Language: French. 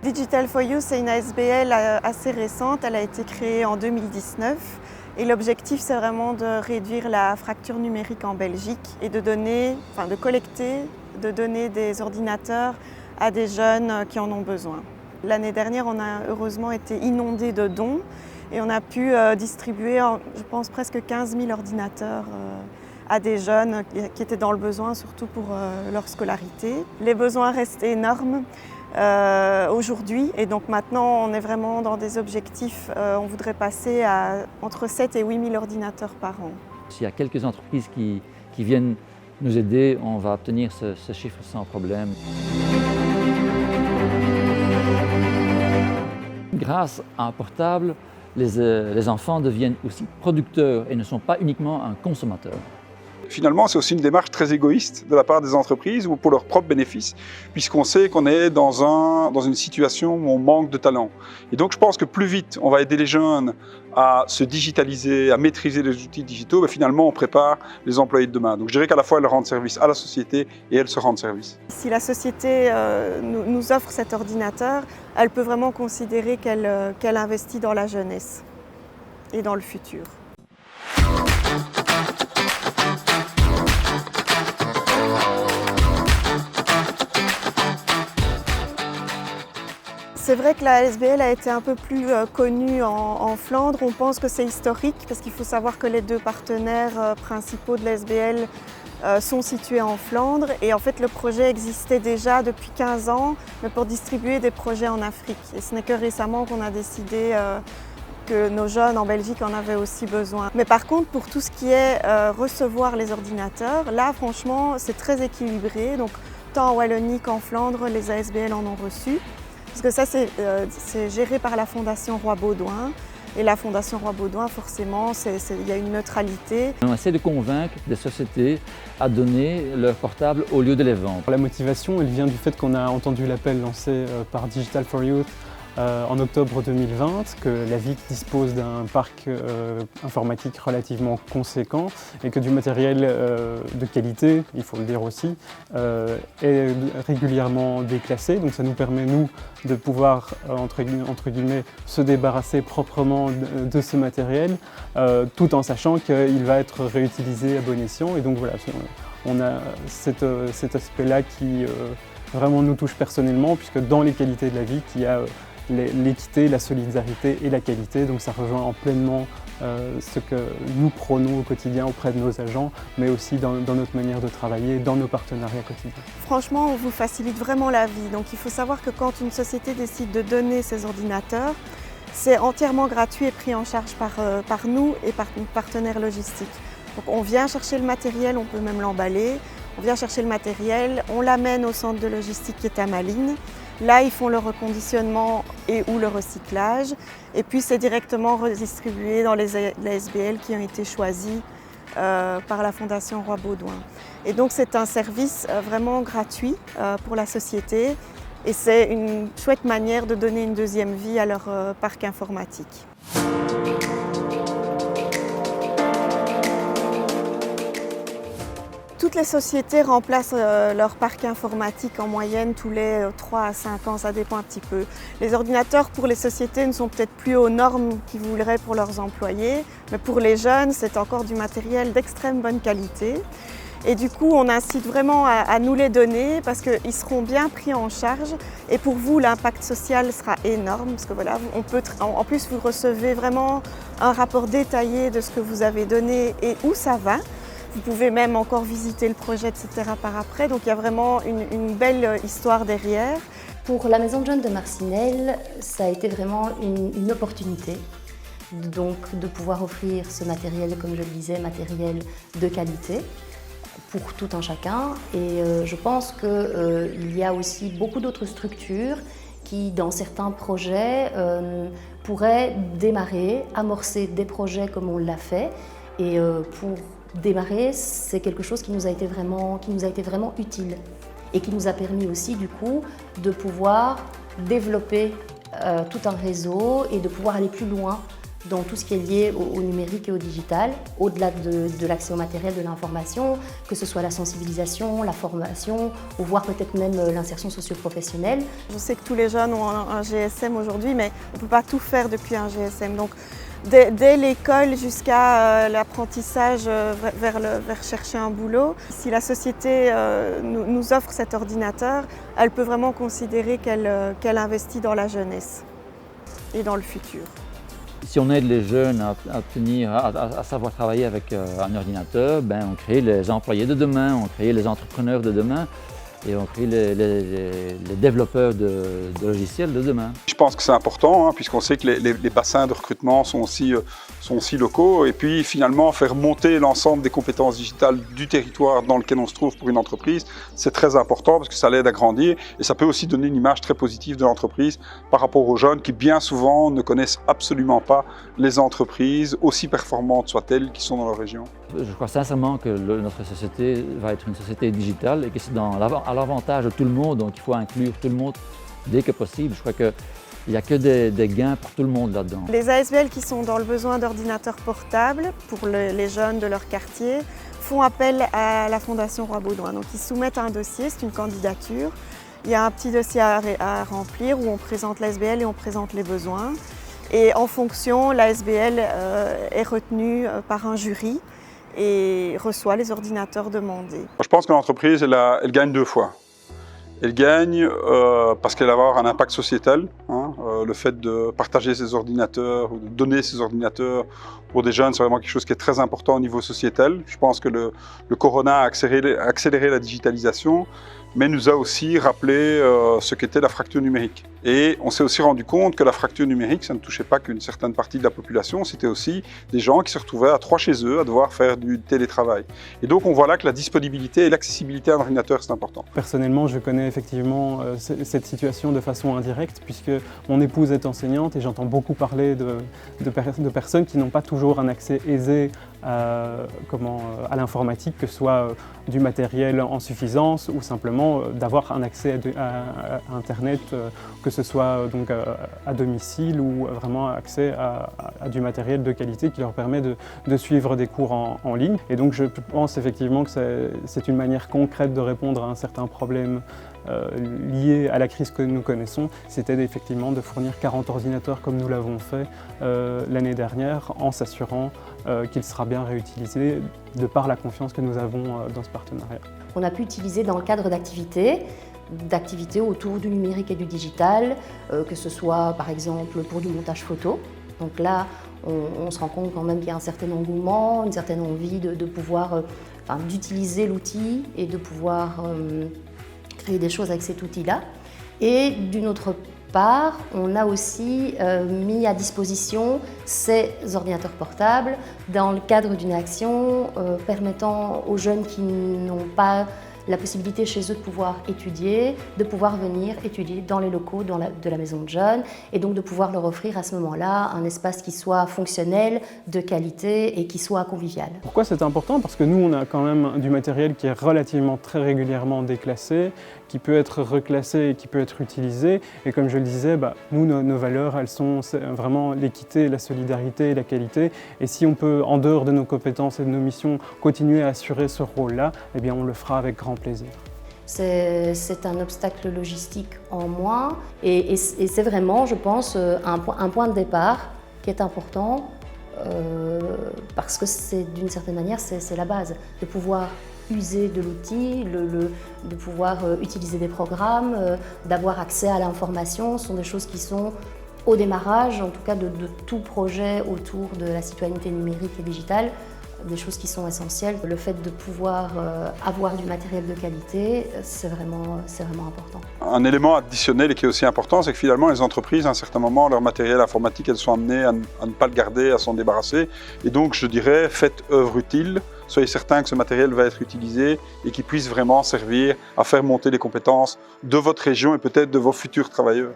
Digital4You, c'est une ASBL assez récente, elle a été créée en 2019 et l'objectif c'est vraiment de réduire la fracture numérique en Belgique et de collecter, de donner des ordinateurs à des jeunes qui en ont besoin. L'année dernière, on a heureusement été inondés de dons et on a pu distribuer, je pense, presque 15 000 ordinateurs à des jeunes qui étaient dans le besoin, surtout pour leur scolarité. Les besoins restent énormes aujourd'hui et donc maintenant on est vraiment dans des objectifs, on voudrait passer à entre 7 et 8 000 ordinateurs par an. S'il y a quelques entreprises qui viennent nous aider, on va obtenir ce chiffre sans problème. Grâce à un portable, les enfants deviennent aussi producteurs et ne sont pas uniquement un consommateur. Finalement, c'est aussi une démarche très égoïste de la part des entreprises ou pour leurs propres bénéfices, puisqu'on sait qu'on est dans une situation où on manque de talent. Et donc, je pense que plus vite on va aider les jeunes à se digitaliser, à maîtriser les outils digitaux, finalement, on prépare les employés de demain. Donc, je dirais qu'à la fois, elles rendent service à la société et elles se rendent service. Si la société nous offre cet ordinateur, elle peut vraiment considérer qu'elle investit dans la jeunesse et dans le futur. C'est vrai que la ASBL a été un peu plus connue en Flandre. On pense que c'est historique parce qu'il faut savoir que les deux partenaires principaux de l'ASBL sont situés en Flandre. Et en fait, le projet existait déjà depuis 15 ans, mais pour distribuer des projets en Afrique. Et ce n'est que récemment qu'on a décidé que nos jeunes en Belgique en avaient aussi besoin. Mais par contre, pour tout ce qui est recevoir les ordinateurs, là, franchement, c'est très équilibré. Donc, tant en Wallonie qu'en Flandre, les ASBL en ont reçu. Parce que ça, c'est géré par la Fondation Roi Baudouin. Et la Fondation Roi Baudouin, forcément, il y a une neutralité. On essaie de convaincre des sociétés à donner leur portable au lieu de les vendre. La motivation, elle vient du fait qu'on a entendu l'appel lancé par Digital4You en octobre 2020, que la VIC dispose d'un parc informatique relativement conséquent et que du matériel de qualité, il faut le dire aussi, est régulièrement déclassé. Donc ça nous permet, nous, de pouvoir, entre guillemets, se débarrasser proprement de ce matériel, tout en sachant qu'il va être réutilisé à bon escient. Et donc voilà, on a cet aspect-là qui vraiment nous touche personnellement, puisque dans les qualités de la VIC, il y a l'équité, la solidarité et la qualité, donc ça rejoint pleinement ce que nous prônons au quotidien auprès de nos agents, mais aussi dans notre manière de travailler, dans nos partenariats quotidiens. Franchement, on vous facilite vraiment la vie. Donc il faut savoir que quand une société décide de donner ses ordinateurs, c'est entièrement gratuit et pris en charge par nous et par nos partenaires logistiques. Donc on vient chercher le matériel, on peut même l'emballer, on vient chercher le matériel, on l'amène au centre de logistique qui est à Malines. Là, ils font le reconditionnement ou le recyclage. Et puis, c'est directement redistribué dans les ASBL qui ont été choisis par la Fondation Roi Baudouin. Et donc, c'est un service vraiment gratuit pour la société. Et c'est une chouette manière de donner une deuxième vie à leur parc informatique. Toutes les sociétés remplacent leur parc informatique en moyenne tous les 3 à 5 ans, ça dépend un petit peu. Les ordinateurs pour les sociétés ne sont peut-être plus aux normes qu'ils voudraient pour leurs employés, mais pour les jeunes, c'est encore du matériel d'extrême bonne qualité. Et du coup, on incite vraiment à nous les donner parce qu'ils seront bien pris en charge. Et pour vous, l'impact social sera énorme parce que voilà, en plus, vous recevez vraiment un rapport détaillé de ce que vous avez donné et où ça va. Vous pouvez même encore visiter le projet, etc. par après. Donc il y a vraiment une belle histoire derrière. Pour la Maison de Jeunes de Marcinelle, ça a été vraiment une opportunité. Donc de pouvoir offrir ce matériel, comme je le disais, matériel de qualité pour tout un chacun. Et je pense qu'il y a aussi beaucoup d'autres structures qui, dans certains projets, pourraient démarrer, amorcer des projets comme on l'a fait. Et pour démarrer, c'est quelque chose qui nous a été vraiment utile et qui nous a permis aussi du coup de pouvoir développer tout un réseau et de pouvoir aller plus loin dans tout ce qui est lié au numérique et au digital, au-delà de l'accès au matériel, de l'information, que ce soit la sensibilisation, la formation, ou voire peut-être même l'insertion socio-professionnelle. Je sais que tous les jeunes ont un GSM aujourd'hui, mais on ne peut pas tout faire depuis un GSM. Donc, dès l'école jusqu'à l'apprentissage vers chercher un boulot, si la société nous offre cet ordinateur, elle peut vraiment considérer qu'elle investit dans la jeunesse et dans le futur. Si on aide les jeunes à savoir travailler avec un ordinateur, on crée les employés de demain, on crée les entrepreneurs de demain et on crée les développeurs de logiciels de demain. Je pense que c'est important, puisqu'on sait que les bassins de recrutement sont aussi locaux, et puis finalement faire monter l'ensemble des compétences digitales du territoire dans lequel on se trouve pour une entreprise, c'est très important parce que ça l'aide à grandir et ça peut aussi donner une image très positive de l'entreprise par rapport aux jeunes qui bien souvent ne connaissent absolument pas les entreprises, aussi performantes soient-elles, qui sont dans leur région. Je crois sincèrement que notre société va être une société digitale et que c'est à l'avantage de tout le monde, donc il faut inclure tout le monde dès que possible. Je crois qu'il n'y a que des gains pour tout le monde là-dedans. Les ASBL qui sont dans le besoin d'ordinateurs portables pour les jeunes de leur quartier font appel à la Fondation Roi-Baudouin. Donc ils soumettent un dossier, c'est une candidature. Il y a un petit dossier à remplir où on présente l'ASBL et on présente les besoins. Et en fonction, l'ASBL est retenue par un jury et reçoit les ordinateurs demandés. Je pense que l'entreprise, elle gagne deux fois. Elle gagne parce qu'elle va avoir un impact sociétal. Le fait de partager ses ordinateurs ou de donner ses ordinateurs pour des jeunes, c'est vraiment quelque chose qui est très important au niveau sociétal. Je pense que le Corona a accéléré la digitalisation, mais nous a aussi rappelé ce qu'était la fracture numérique. Et on s'est aussi rendu compte que la fracture numérique, ça ne touchait pas qu'une certaine partie de la population, c'était aussi des gens qui se retrouvaient à 3 chez eux à devoir faire du télétravail. Et donc on voit là que la disponibilité et l'accessibilité à un ordinateur, c'est important. Personnellement, je connais effectivement cette situation de façon indirecte, puisque mon épouse est enseignante et j'entends beaucoup parler de personnes qui n'ont pas toujours un accès aisé à l'informatique, que ce soit du matériel en suffisance ou simplement d'avoir un accès à Internet, que ce soit donc à domicile ou vraiment accès à du matériel de qualité qui leur permet de suivre des cours en ligne. Et donc je pense effectivement que c'est une manière concrète de répondre à un certain problème lié à la crise que nous connaissons. C'était effectivement de fournir 40 ordinateurs comme nous l'avons fait l'année dernière, en s'assurant qu'il sera bien réutilisé de par la confiance que nous avons dans ce partenariat. On a pu utiliser dans le cadre d'activités autour du numérique et du digital, que ce soit par exemple pour du montage photo. Donc là, on se rend compte quand même qu'il y a un certain engouement, une certaine envie de pouvoir, d'utiliser l'outil et de pouvoir créer des choses avec cet outil-là. Et d'une autre part, on a aussi mis à disposition ces ordinateurs portables dans le cadre d'une action permettant aux jeunes qui n'ont pas la possibilité chez eux de pouvoir étudier, de pouvoir venir étudier dans les locaux de la maison de jeunes et donc de pouvoir leur offrir à ce moment-là un espace qui soit fonctionnel, de qualité et qui soit convivial. Pourquoi c'est important? Parce que nous, on a quand même du matériel qui est relativement très régulièrement déclassé, qui peut être reclassé et qui peut être utilisé. Et comme je le disais, nous, nos valeurs, elles sont vraiment l'équité, la solidarité et la qualité. Et si on peut, en dehors de nos compétences et de nos missions, continuer à assurer ce rôle-là, eh bien, on le fera avec grand plaisir. C'est un obstacle logistique en moins et c'est vraiment, je pense, un point de départ qui est important parce que d'une certaine manière, c'est la base de pouvoir user de l'outil, de pouvoir utiliser des programmes, d'avoir accès à l'information, ce sont des choses qui sont au démarrage, en tout cas de tout projet autour de la citoyenneté numérique et digitale, des choses qui sont essentielles. Le fait de pouvoir avoir du matériel de qualité, c'est vraiment important. Un élément additionnel et qui est aussi important, c'est que finalement les entreprises, à un certain moment, leur matériel informatique, elles sont amenées à ne pas le garder, à s'en débarrasser. Et donc je dirais, faites œuvre utile. Soyez certains que ce matériel va être utilisé et qu'il puisse vraiment servir à faire monter les compétences de votre région et peut-être de vos futurs travailleurs.